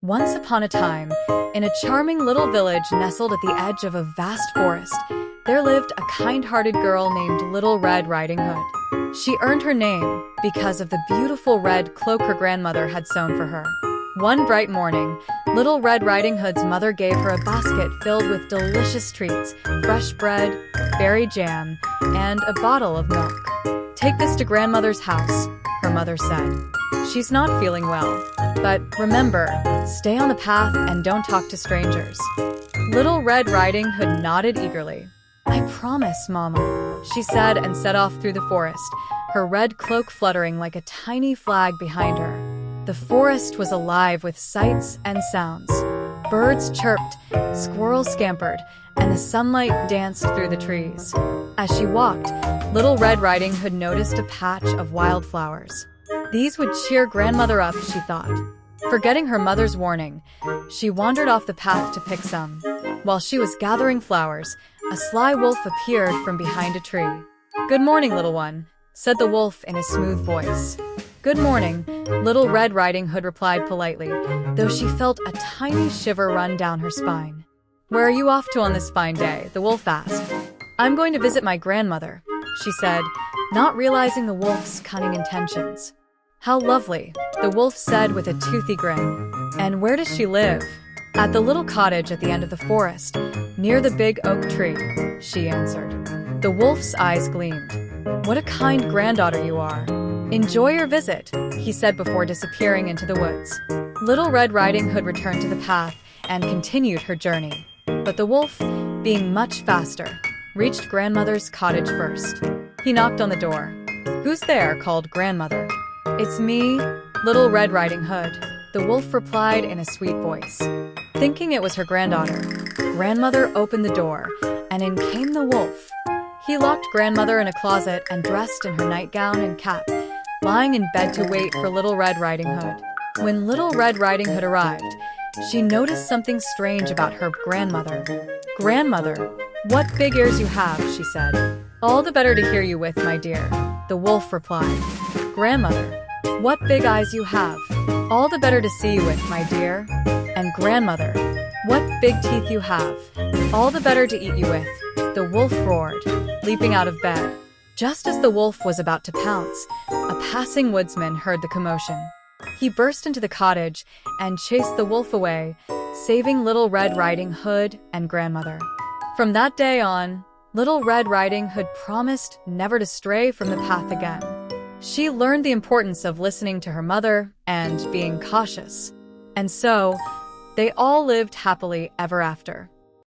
Once upon a time, in a charming little village nestled at the edge of a vast forest, there lived a kind-hearted girl named Little Red Riding Hood. She earned her name because of the beautiful red cloak her grandmother had sewn for her. One bright morning, Little Red Riding Hood's mother gave her a basket filled with delicious treats, fresh bread, berry jam, and a bottle of milk. "Take this to grandmother's house," her mother said. "She's not feeling well. But remember, stay on the path and don't talk to strangers." Little Red Riding Hood nodded eagerly. "I promise, Mama," she said and set off through the forest, her red cloak fluttering like a tiny flag behind her. The forest was alive with sights and sounds. Birds chirped, squirrels scampered, and the sunlight danced through the trees. As she walked, Little Red Riding Hood noticed a patch of wildflowers. These would cheer grandmother up, she thought. Forgetting her mother's warning, she wandered off the path to pick some. While she was gathering flowers, a sly wolf appeared from behind a tree. "Good morning, little one," said the wolf in a smooth voice. "Good morning," Little Red Riding Hood replied politely, though she felt a tiny shiver run down her spine. "Where are you off to on this fine day?" the wolf asked. "I'm going to visit my grandmother," she said, not realizing the wolf's cunning intentions. "How lovely," the wolf said with a toothy grin. "And where does she live?" "At the little cottage at the end of the forest, near the big oak tree," she answered. The wolf's eyes gleamed. "What a kind granddaughter you are. Enjoy your visit," he said before disappearing into the woods. Little Red Riding Hood returned to the path and continued her journey. But the wolf, being much faster, reached grandmother's cottage first. He knocked on the door. "Who's there?" called grandmother. "It's me, Little Red Riding Hood," the wolf replied in a sweet voice. Thinking it was her granddaughter, grandmother opened the door, and in came the wolf. He locked grandmother in a closet and dressed in her nightgown and cap, lying in bed to wait for Little Red Riding Hood. When Little Red Riding Hood arrived, she noticed something strange about her grandmother. "Grandmother, what big ears you have," she said. "All the better to hear you with, my dear," the wolf replied. "Grandmother, what big eyes you have. All the better to see you with, my dear." And "Grandmother, what big teeth you have. All the better to eat you with," the wolf roared, leaping out of bed. Just as the wolf was about to pounce, a passing woodsman heard the commotion. He burst into the cottage and chased the wolf away, saving Little Red Riding Hood and grandmother. From that day on, Little Red Riding Hood promised never to stray from the path again. She learned the importance of listening to her mother and being cautious. And so, they all lived happily ever after.